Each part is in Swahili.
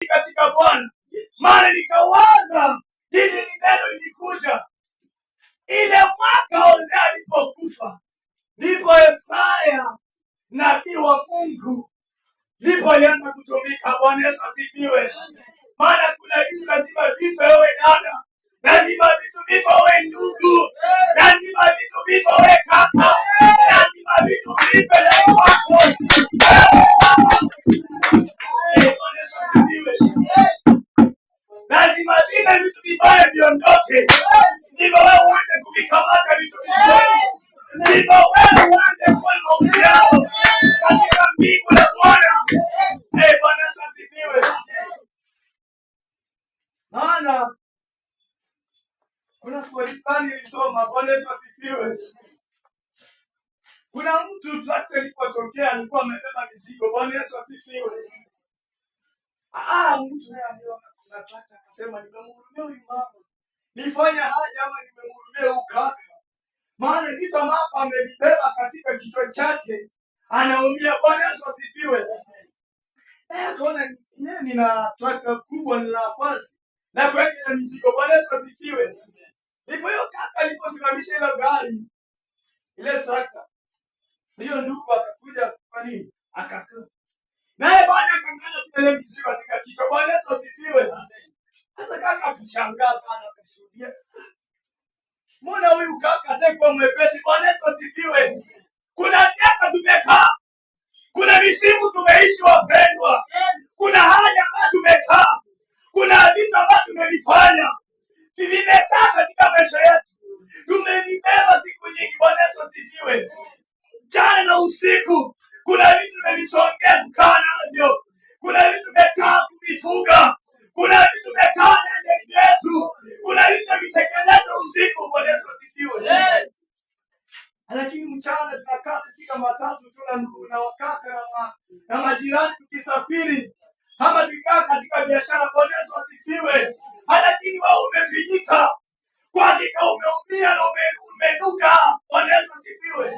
katika Bwana, maana nikawaza hili ni neno lilikuja ile mwaka Hosea alipokufa, ndipo Yesaya nabii wa Mungu ndipo alianza kutumika. Bwana Yesu asifiwe. Maana kuna vitu lazima vife, wewe dada, lazima vitu vife, wewe ndugu, lazima vitu vife, wewe kaka, lazima vitu vife leo wako. Lazima vile vitu vibaya viondoke, ndivyo wewe uanze kuvikamata vitu vizuri, ndivyo wewe uanze kuwa na mahusiano katika mbingu la Bwana. Bwana Yesu asifiwe. Maana kuna swali fulani nilisoma. Bwana Yesu asifiwe. Kuna mtu trakta ilipotokea alikuwa amebeba mizigo. Bwana Yesu asifiwe. Mtu naye aliona kuna trakta akasema, nimemhurumia huyu mama, nifanye haja ama nimemhurumia huyu kaka, maana vitu ambavyo amevibeba katika kichwa chake anaumia. Bwana Yesu asifiwe. Akaona nina trakta kubwa, nina nafasi na kuweka ile mizigo. Bwana Yesu asifiwe. Ndipo hiyo kaka aliposimamisha ile gari, ile trakta, hiyo ndugu akakuja, kwa nini akakaa naye bwana akangana ile mizigo katika kichwa. Bwana Yesu asifiwe. Sasa kaka akashangaa sana, akashuhudia, mbona huyu kaka atakuwa mwepesi? Bwana Yesu asifiwe. Kuna miaka tumekaa, kuna misimu tumeishi wapendwa, kuna hali ambayo tumekaa, kuna vitu ambavyo tumevifanya vimekaa katika maisha yetu, tumevibeba siku nyingi. Bwana Yesu asifiwe. Jana na usiku kuna vitu tumevisongea kukaa navyo, kuna vitu tumekaa kuvifuga, kuna vitu tumekaa ndani yetu, kuna vitu tumevitekeleza usiku. Bwana Yesu asifiwe. Lakini mchana tunakaa katika matatu tu na wakaka na majirani tukisafiri, ama tukikaa katika biashara. Bwana Yesu asifiwe. Lakini wao umefinyika, kwa hakika umeumia na umenuka. Bwana Yesu asifiwe.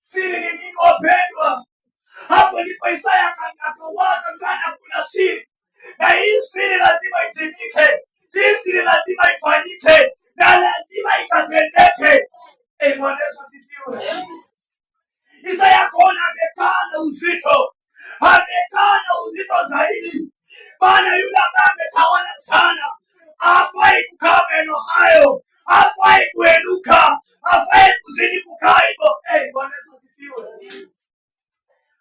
Siri ni nini wapendwa? Hapo ndipo Isaya akawaza sana, kuna siri, na hii siri lazima itimike, hii siri lazima ifanyike na lazima ikatendeke. Bwana Yesu asifiwe. Isaya akaona amekaa na uzito, amekaa na uzito zaidi, maana yule ambaye ametawala sana hafai kukaa maeneo hayo, hafai kuenuka, hafai kuzidi kukaa hivyo. Bwana Yesu asifiwe.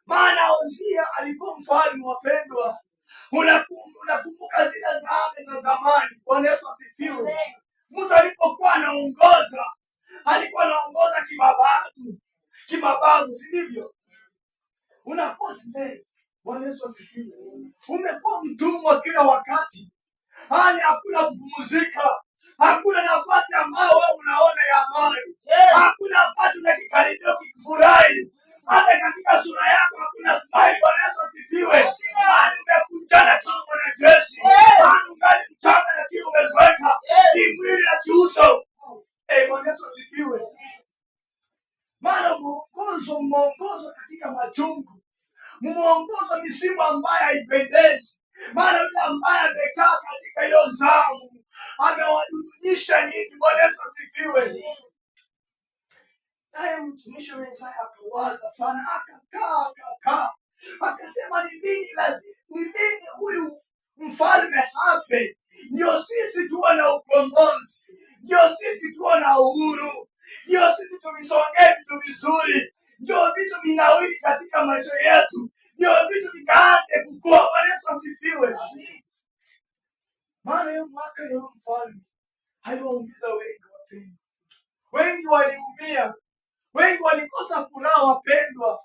Maana Hosea alikuwa mfalme wapendwa. Unakumbuka zile zame za zamani. Bwana Yesu asifiwe. Mtu alipokuwa anaongoza, alikuwa anaongoza kimababu, si ndivyo? Unakuwa slave. Bwana Yesu asifiwe. Umekuwa mtumwa kila wakati, hali hakuna kupumzika, hakuna nafasi ambayo wewe unaona ya amani, hakuna ambacho unakikaribia ukifurahi, hata katika sura yako hakuna smile. Bwana Yesu asifiwe. Hali umekunjana kama mwanajeshi, hali ungali mchanga lakini umezoeka kimwili na kiuso. Bwana Yesu asifiwe. Maana mmeongozwa katika machungu, mmeongozwa misimu ambayo haipendezi. Maana yule ambaye amekaa katika hiyo zamu amewadudunisha nyinyi. Bwana Yesu asifiwe. Naye mtumishi wa Isaya akawaza sana, akakaa akasema, ni lini huyu mfalme hafe, ndio sisi tuwe na ukombozi, ndio sisi tuwe na uhuru, ndio sisi tuvisongee vitu vizuri, ndio vitu vinawili katika maisha yetu, ndio vitu vikaanze kukua. Bwana Yesu asifiwe. Maana hiyo mwaka ya mfalme haiwaumiza wengi wapendwa, wengi waliumia, wengi walikosa furaha wapendwa,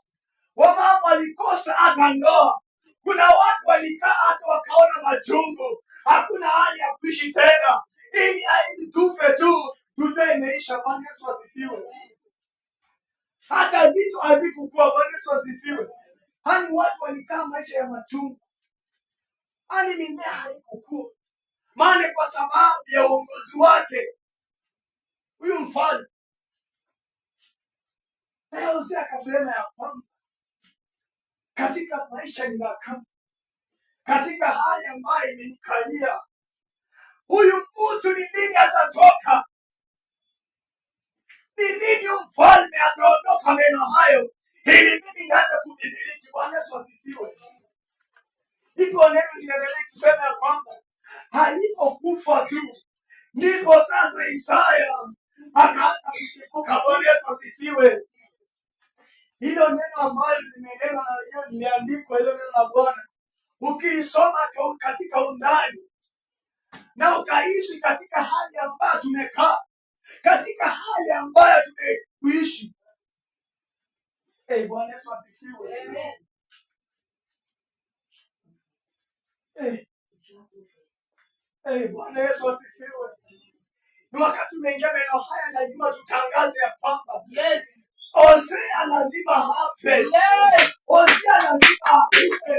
wamama walikosa hata ndoa, kuna watu walikaa hata wakaona machungu, hakuna hali ya kuishi tena, ili tufe tu tujue imeisha. Bwana Yesu asifiwe. Hata vitu havikukua. Bwana Yesu asifiwe. Hani watu walikaa maisha ya machungu, hani mimea haikukua, maana kwa sababu ya uongozi wake huyu mfalme. Na Hosea akasema ya kwamba katika maisha ninakaa, katika hali ambayo imenikalia. Huyu mtu ni lini atatoka? Ni lini mfalme ataondoka meno hayo ili mimi nianze kumiliki? Bwana Yesu asifiwe. Ndipo neno linaendelea kusema ya kwamba alipokufa tu ndipo sasa Isaya akaanza kuchipuka. Bwana Yesu asifiwe. Hilo neno ambalo limenena na hiyo limeandikwa, hilo neno la Bwana ukilisoma katika undani na ukaishi katika hali ambayo tumekaa, katika hali ambayo tumeishi. Bwana Yesu asifiwe. Bwana Yesu asifiwe. Ni wakati umeingia meno haya, lazima tutangaze ya kwamba Hosea lazima afe. Hosea lazima afe.